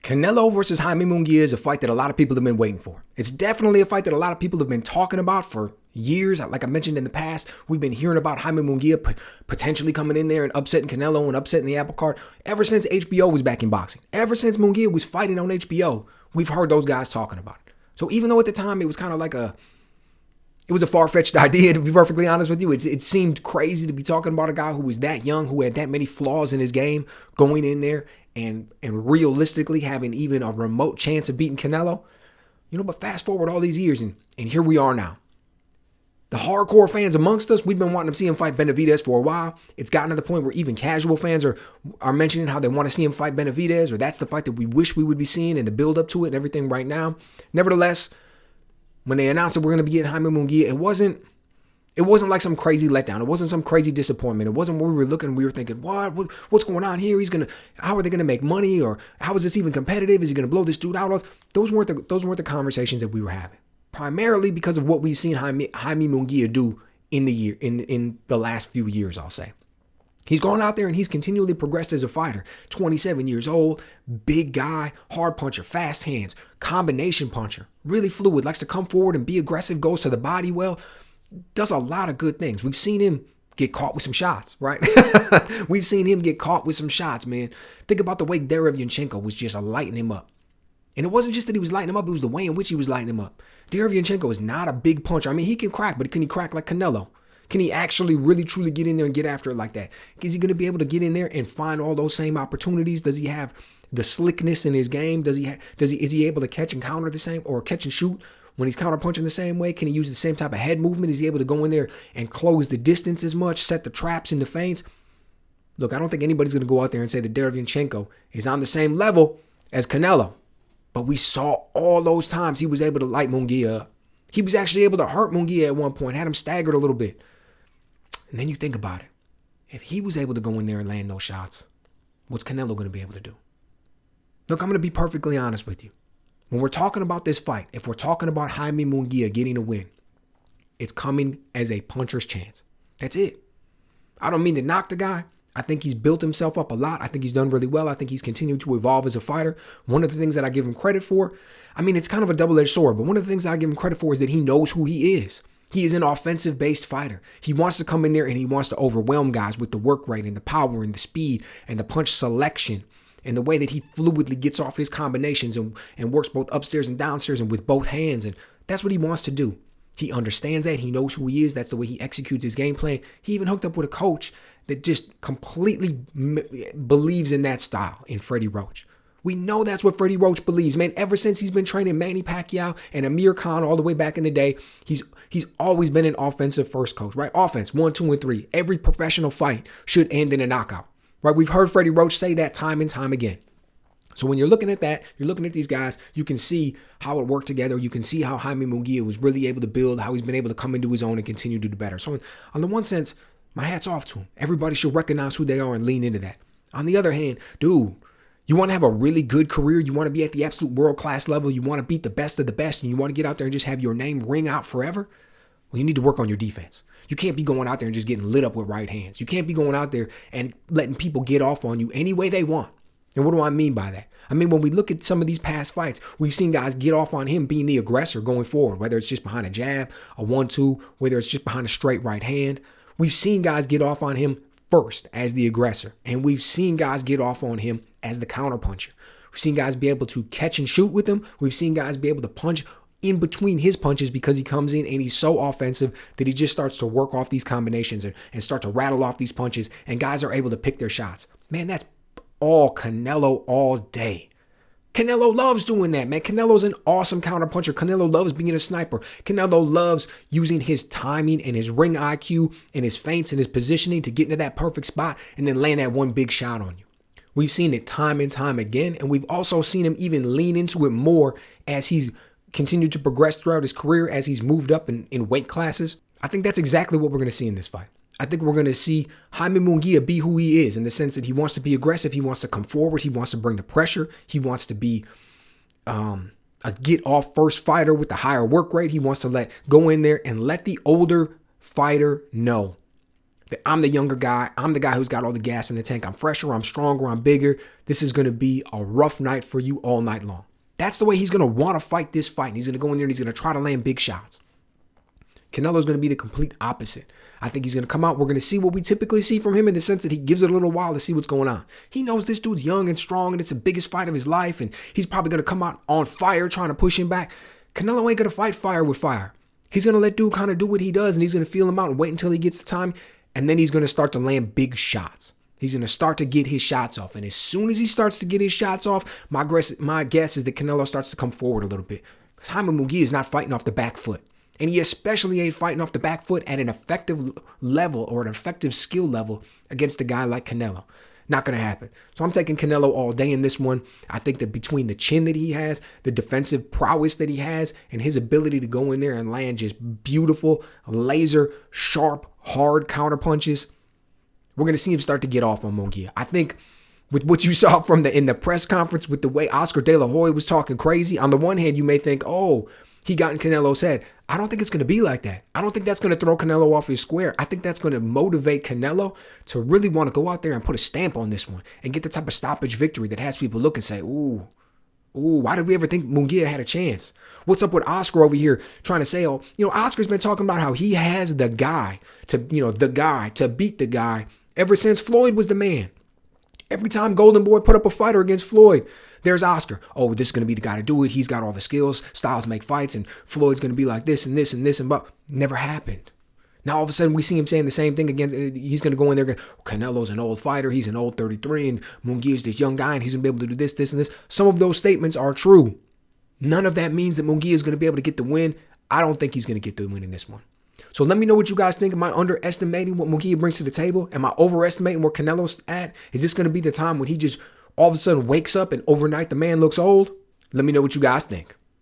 Canelo versus Jaime Munguia is a fight that a lot of people have been waiting for. It's definitely a fight that a lot of people have been talking about for years. Like I mentioned in the past, we've been hearing about Jaime Munguia potentially coming in there and upsetting Canelo and upsetting the apple cart ever since HBO was back in boxing. Ever since Munguia was fighting on HBO, we've heard those guys talking about it. So even though at the time it was kind of like it was a far-fetched idea, to be perfectly honest with you. It seemed crazy to be talking about a guy who was that young, who had that many flaws in his game, going in there and realistically having even a remote chance of beating Canelo. But fast forward all these years, and here we are now. The hardcore fans amongst us, we've been wanting to see him fight Benavidez for a while. It's gotten to the point where even casual fans are mentioning how they want to see him fight Benavidez, or that's the fight that we wish we would be seeing and the build up to it and everything right now. Nevertheless, when they announced that we're going to be getting Jaime Munguia, it wasn't like some crazy letdown. It wasn't some crazy disappointment. It wasn't where we were looking and we were thinking, what's going on here? How are they going to make money? Or how is this even competitive? Is he going to blow this dude out? Those weren't the conversations that we were having. Primarily because of what we've seen Jaime Munguia do in the last few years, I'll say. He's gone out there and he's continually progressed as a fighter. 27 years old, big guy, hard puncher, fast hands, combination puncher, really fluid, likes to come forward and be aggressive, goes to the body well, does a lot of good things. We've seen him get caught with some shots, right? We've seen him get caught with some shots, man. Think about the way Derevianchenko was just lighting him up. And it wasn't just that he was lighting him up, it was the way in which he was lighting him up. Derevianchenko is not a big puncher. I mean, he can crack, but can he crack like Canelo? Can he actually really truly get in there and get after it like that? Is he going to be able to get in there and find all those same opportunities? Does he have the slickness in his game? Is he able to catch and counter the same, or catch and shoot when he's counter punching the same way? Can he use the same type of head movement? Is he able to go in there and close the distance as much, set the traps and the feints? Look, I don't think anybody's going to go out there and say that Derevianchenko is on the same level as Canelo. But we saw all those times he was able to light Munguia up. He was actually able to hurt Munguia at one point, had him staggered a little bit. And then you think about it. If he was able to go in there and land those shots, what's Canelo going to be able to do? Look, I'm going to be perfectly honest with you. When we're talking about this fight, if we're talking about Jaime Munguia getting a win, it's coming as a puncher's chance. That's it. I don't mean to knock the guy. I think he's built himself up a lot. I think he's done really well. I think he's continued to evolve as a fighter. One of the things that I give him credit for, it's kind of a double-edged sword, but one of the things that I give him credit for is that he knows who he is. He is an offensive-based fighter. He wants to come in there and he wants to overwhelm guys with the work rate and the power and the speed and the punch selection and the way that he fluidly gets off his combinations and works both upstairs and downstairs and with both hands. And that's what he wants to do. He understands that. He knows who he is. That's the way he executes his game plan. He even hooked up with a coach that just completely believes in that style in Freddie Roach. We know that's what Freddie Roach believes, man. Ever since he's been training Manny Pacquiao and Amir Khan all the way back in the day, he's always been an offensive first coach, right? Offense, 1, 2, and 3. Every professional fight should end in a knockout, right? We've heard Freddie Roach say that time and time again. So when you're looking at that, you're looking at these guys, you can see how it worked together. You can see how Jaime Munguia was really able to build, how he's been able to come into his own and continue to do better. So on the one sense, my hat's off to him. Everybody should recognize who they are and lean into that. On the other hand, dude, you want to have a really good career. You want to be at the absolute world-class level. You want to beat the best of the best, and you want to get out there and just have your name ring out forever. Well, you need to work on your defense. You can't be going out there and just getting lit up with right hands. You can't be going out there and letting people get off on you any way they want. And what do I mean by that? When we look at some of these past fights, we've seen guys get off on him being the aggressor going forward, whether it's just behind a jab, a 1-2, whether it's just behind a straight right hand. We've seen guys get off on him first as the aggressor, and we've seen guys get off on him as the counterpuncher. We've seen guys be able to catch and shoot with him. We've seen guys be able to punch in between his punches because he comes in and he's so offensive that he just starts to work off these combinations and start to rattle off these punches, and guys are able to pick their shots. Man, that's all Canelo all day. Canelo loves doing that, man. Canelo's an awesome counterpuncher. Canelo loves being a sniper. Canelo loves using his timing and his ring IQ and his feints and his positioning to get into that perfect spot and then land that one big shot on you. We've seen it time and time again, and we've also seen him even lean into it more as he's continued to progress throughout his career, as he's moved up in weight classes. I think that's exactly what we're going to see in this fight. I think we're going to see Jaime Munguia be who he is, in the sense that he wants to be aggressive. He wants to come forward. He wants to bring the pressure. He wants to be a get-off first fighter with the higher work rate. He wants to go in there and let the older fighter know that I'm the younger guy. I'm the guy who's got all the gas in the tank. I'm fresher, I'm stronger, I'm bigger. This is going to be a rough night for you all night long. That's the way he's going to want to fight this fight. And he's going to go in there and he's going to try to land big shots. Canelo's going to be the complete opposite. I think he's going to come out. We're going to see what we typically see from him in the sense that he gives it a little while to see what's going on. He knows this dude's young and strong and it's the biggest fight of his life. And he's probably going to come out on fire trying to push him back. Canelo ain't going to fight fire with fire. He's going to let dude kind of do what he does and he's going to feel him out and wait until he gets the time. And then he's going to start to land big shots. He's going to start to get his shots off. And as soon as he starts to get his shots off, my guess is that Canelo starts to come forward a little bit. Because Jaime Munguia is not fighting off the back foot. And he especially ain't fighting off the back foot at an effective level or an effective skill level against a guy like Canelo. Not going to happen. So I'm taking Canelo all day in this one. I think that between the chin that he has, the defensive prowess that he has, and his ability to go in there and land just beautiful, laser, sharp, hard counter punches, we're going to see him start to get off on Munguia. I think with what you saw in the press conference with the way Oscar De La Hoya was talking crazy, on the one hand, you may think, oh, he got in Canelo's head. I don't think it's going to be like that. I don't think that's going to throw Canelo off his square. I think that's going to motivate Canelo to really want to go out there and put a stamp on this one and get the type of stoppage victory that has people look and say, ooh, why did we ever think Munguia had a chance? What's up with Oscar over here trying to say, oh, Oscar's been talking about how he has the guy to beat the guy ever since Floyd was the man. Every time Golden Boy put up a fighter against Floyd, there's Oscar. Oh, this is going to be the guy to do it. He's got all the skills. Styles make fights, and Floyd's going to be like this and this and this and but never happened. Now all of a sudden we see him saying the same thing against. He's going to go in there. Canelo's an old fighter. He's an old 33, and Munguia's this young guy, and he's going to be able to do this, this, and this. Some of those statements are true. None of that means that Munguia is going to be able to get the win. I don't think he's going to get the win in this one. So let me know what you guys think. Am I underestimating what Munguia brings to the table? Am I overestimating where Canelo's at? Is this going to be the time when he just all of a sudden wakes up and overnight the man looks old? Let me know what you guys think.